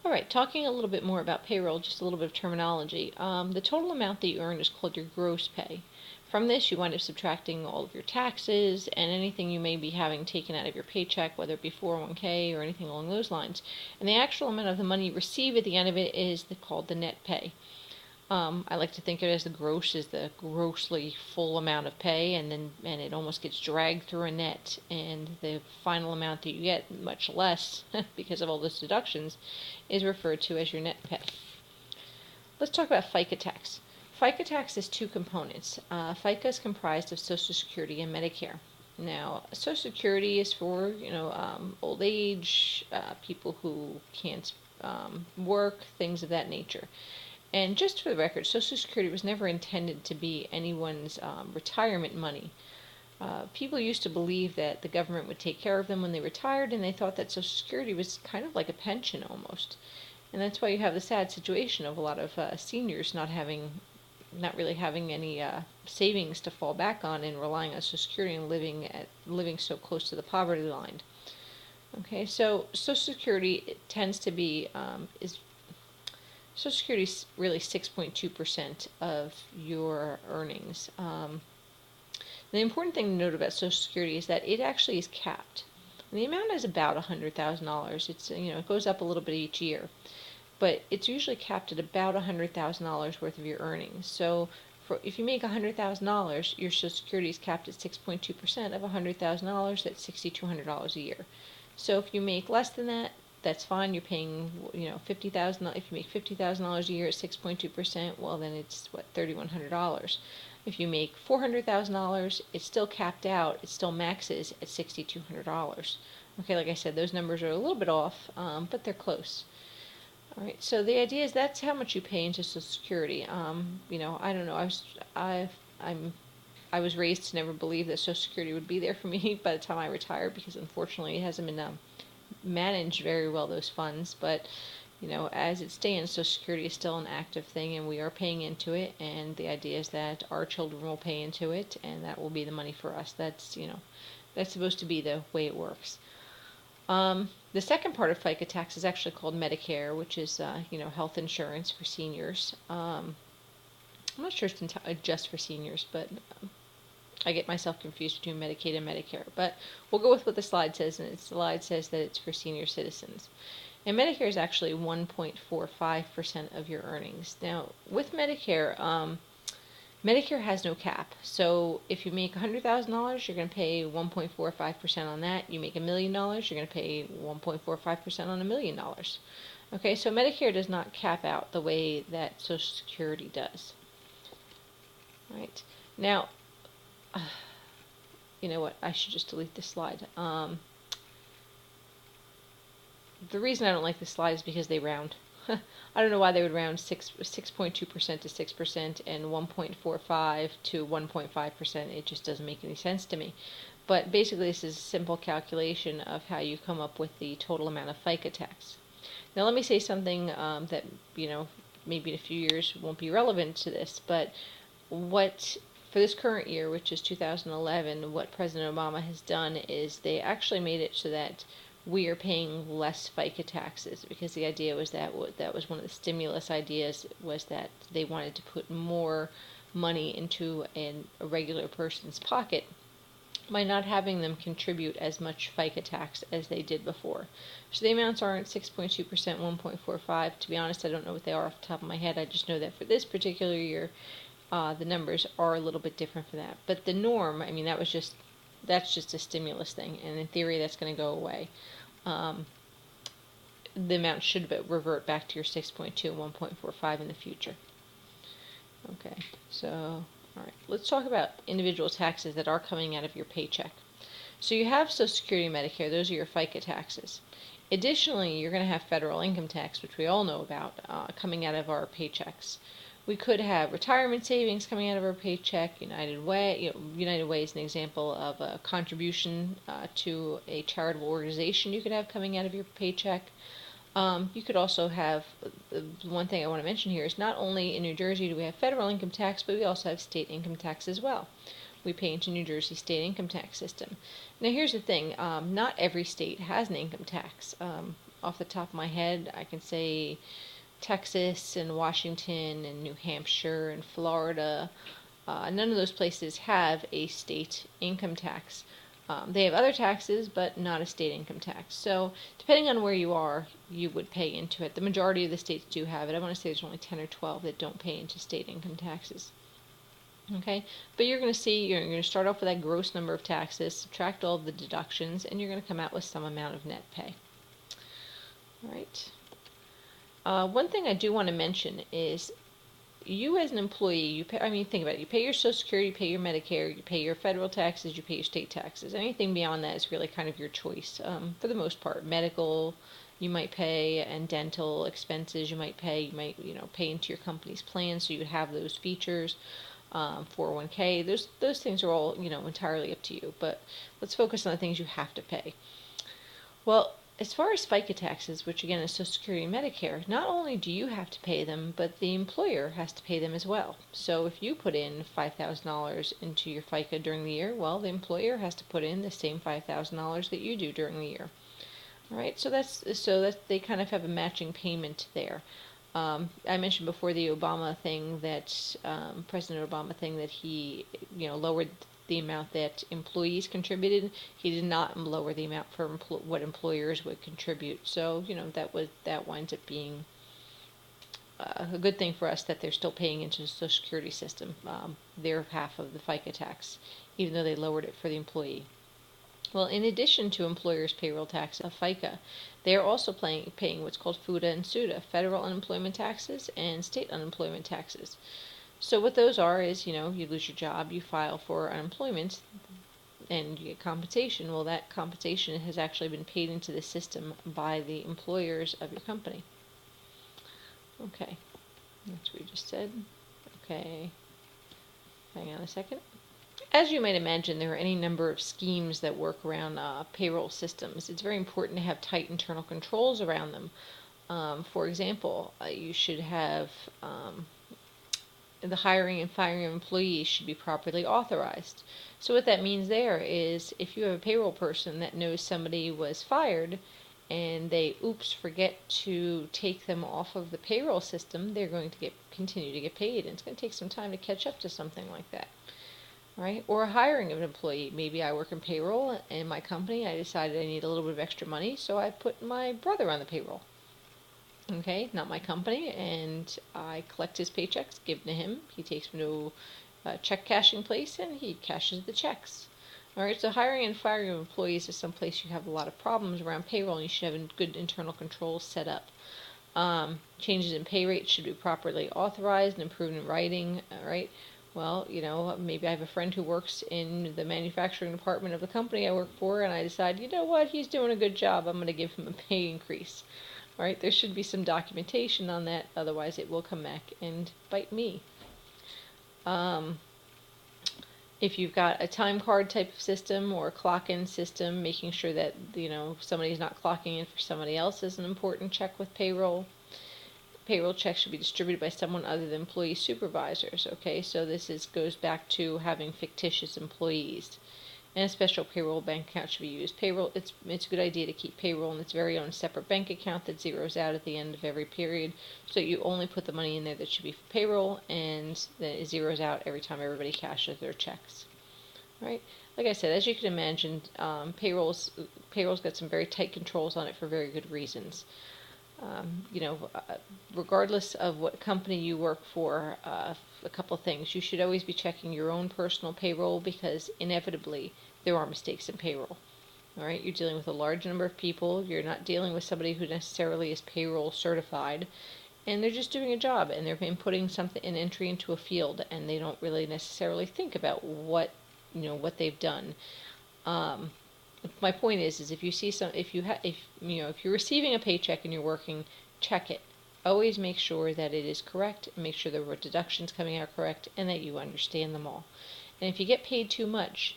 All right, talking a little bit more about payroll, just a little bit of terminology. The total amount that you earn is called your gross pay. From this, you wind up subtracting all of your taxes and anything you may be having taken out of your paycheck, whether it be 401k or anything along those lines. And the actual amount of the money you receive at the end of it is called the net pay. I like to think of it as the gross is the grossly full amount of pay, and it almost gets dragged through a net, and the final amount that you get, much less because of all those deductions, is referred to as your net pay. Let's talk about FICA tax. FICA tax has two components. FICA is comprised of Social Security and Medicare. Now, Social Security is for old age, people who can't work, things of that nature. And just for the record, Social Security was never intended to be anyone's retirement money. People used to believe that the government would take care of them when they retired, and they thought that Social Security was kind of like a pension almost. And that's why you have the sad situation of a lot of seniors not really having any savings to fall back on and relying on Social Security and living so close to the poverty line. Okay, so Social Security tends to be Social Security is really 6.2% of your earnings. The important thing to note about Social Security is that it actually is capped. And the amount is about $100,000. It's it goes up a little bit each year, but it's usually capped at about $100,000 worth of your earnings. So if you make $100,000, your Social Security is capped at 6.2% of $100,000. That's $6,200 a year. So if you make less than that, that's fine. You're paying, $50,000. If you make $50,000 a year at 6.2%, well, then it's $3,100. If you make $400,000, it's still capped out. It still maxes at $6,200. Okay, like I said, those numbers are a little bit off, but they're close. All right. So the idea is that's how much you pay into Social Security. I don't know. I was raised to never believe that Social Security would be there for me by the time I retired, because unfortunately it hasn't been managed very well, those funds. But as it stands, Social Security is still an active thing, and we are paying into it, and the idea is that our children will pay into it, and that will be the money for us. That's supposed to be the way it works. The second part of FICA tax is actually called Medicare, which is health insurance for seniors. I'm not sure it's just for seniors, but I get myself confused between Medicaid and Medicare, but we'll go with what the slide says, and the slide says that it's for senior citizens. And Medicare is actually 1.45% of your earnings. Now, with Medicare, Medicare has no cap. So if you make $100,000, you're going to pay 1.45% on that. You make $1 million, you're going to pay 1.45% on $1 million. Okay, so Medicare does not cap out the way that Social Security does. All right. Now, you know what? I should just delete this slide. The reason I don't like this slide is because they round. I don't know why they would round 6.2% to 6% and 1.45 to 1.5%. It just doesn't make any sense to me. But basically, this is a simple calculation of how you come up with the total amount of FICA tax. Now, let me say something that maybe in a few years won't be relevant to this, but for this current year, which is 2011, what President Obama has done is they actually made it so that we are paying less FICA taxes, because the idea was that was one of the stimulus ideas, was that they wanted to put more money into a regular person's pocket by not having them contribute as much FICA tax as they did before. So the amounts aren't 6.2%, 1.45. To be honest, I don't know what they are off the top of my head. I just know that for this particular year, the numbers are a little bit different for that. But the norm, that's just a stimulus thing, and in theory that's going to go away. The amount should revert back to your 6.2 and 1.45 in the future. Okay, so all right, let's talk about individual taxes that are coming out of your paycheck. So you have Social Security and Medicare; those are your FICA taxes. Additionally, you're going to have federal income tax, which we all know about, coming out of our paychecks. We could have retirement savings coming out of our paycheck. United Way is an example of a contribution to a charitable organization you could have coming out of your paycheck. You could also have, one thing I want to mention here is not only in New Jersey do we have federal income tax, but we also have state income tax as well. We pay into New Jersey state income tax system. Now here's the thing, not every state has an income tax. off the top of my head, I can say Texas and Washington and New Hampshire and Florida. None of those places have a state income tax. They have other taxes, but not a state income tax. So depending on where you are, you would pay into it. The majority of the states do have it. I want to say there's only 10 or 12 that don't pay into state income taxes. Okay, but you're going to see, you're going to start off with that gross number of taxes, subtract all of the deductions, and you're going to come out with some amount of net pay. All right. One thing I do want to mention is you as an employee, you pay, I mean, think about it. You pay your Social Security, you pay your Medicare, you pay your federal taxes, you pay your state taxes. Anything beyond that is really kind of your choice. For the most part, medical, you might pay, and dental expenses you might pay. You might, pay into your company's plan, so you would have those features. 401k, those things are all, entirely up to you. But let's focus on the things you have to pay. Well, as far as FICA taxes, which again is Social Security and Medicare, not only do you have to pay them, but the employer has to pay them as well. So if you put in $5,000 into your FICA during the year, well, the employer has to put in the same $5,000 that you do during the year. All right, so that's they kind of have a matching payment there. I mentioned before the Obama thing that President Obama thing that he lowered the amount that employees contributed. He did not lower the amount for what employers would contribute. So that winds up being a good thing for us, that they're still paying into the Social Security system their half of the FICA tax, even though they lowered it for the employee. Well, in addition to employers' payroll tax of FICA, they are also paying what's called FUTA and SUTA, federal unemployment taxes and state unemployment taxes. So what those are is, you lose your job, you file for unemployment, and you get compensation. Well, that compensation has actually been paid into the system by the employers of your company. Okay, that's what we just said. Okay, hang on a second. As you might imagine, there are any number of schemes that work around payroll systems. It's very important to have tight internal controls around them. For example, you should have the hiring and firing of employees should be properly authorized. So what that means there is, if you have a payroll person that knows somebody was fired and they forget to take them off of the payroll system, they're going to continue to get paid, and it's going to take some time to catch up to something like that. Right? Or a hiring of an employee. Maybe I work in payroll in my company. I decided I need a little bit of extra money, so I put my brother on the payroll. Okay, not my company, and I collect his paychecks, give them to him. He takes them to a check cashing place, and he cashes the checks. All right, so hiring and firing of employees is someplace you have a lot of problems around payroll, and you should have good internal controls set up. Changes in pay rates should be properly authorized and approved in writing. All right. Well, maybe I have a friend who works in the manufacturing department of the company I work for, and I decide, he's doing a good job, I'm going to give him a pay increase. All right, there should be some documentation on that, otherwise it will come back and bite me. If you've got a time card type of system or a clock-in system, making sure that, somebody's not clocking in for somebody else is an important check with payroll. Payroll checks should be distributed by someone other than employee supervisors. Okay, so this goes back to having fictitious employees, and a special payroll bank account should be used. Payroll, it's a good idea to keep payroll in its very own separate bank account that zeroes out at the end of every period, so you only put the money in there that should be for payroll, and then it zeroes out every time everybody cashes their checks. Right? Like I said, as you can imagine, payroll's got some very tight controls on it for very good reasons. Regardless of what company you work for, a couple of things. You should always be checking your own personal payroll, because inevitably there are mistakes in payroll. All right, you're dealing with a large number of people. You're not dealing with somebody who necessarily is payroll certified, and they're just doing a job, and they're putting an entry into a field, and they don't really necessarily think about what they've done. My point is if you see if you're receiving a paycheck and you're working, check it. Always make sure that it is correct, make sure there were deductions coming out correct, and that you understand them all. And if you get paid too much,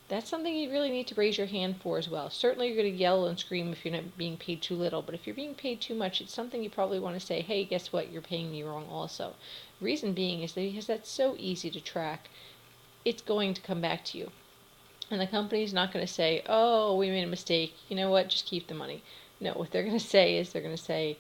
that's something you really need to raise your hand for as well. Certainly you're going to yell and scream if you're not being paid too little, but if you're being paid too much, it's something you probably want to say, hey, guess what, you're paying me wrong also. Reason being is that because that's so easy to track, it's going to come back to you. And the company's not going to say, oh, we made a mistake, you know what, just keep the money. No, what they're going to say is they're going to say,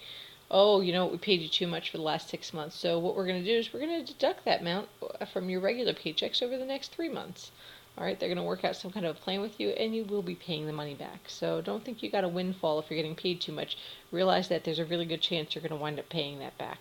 oh, you know what, we paid you too much for the last 6 months. So what we're going to do is we're going to deduct that amount from your regular paychecks over the next 3 months. All right, they're going to work out some kind of a plan with you, and you will be paying the money back. So don't think you got a windfall if you're getting paid too much. Realize that there's a really good chance you're going to wind up paying that back.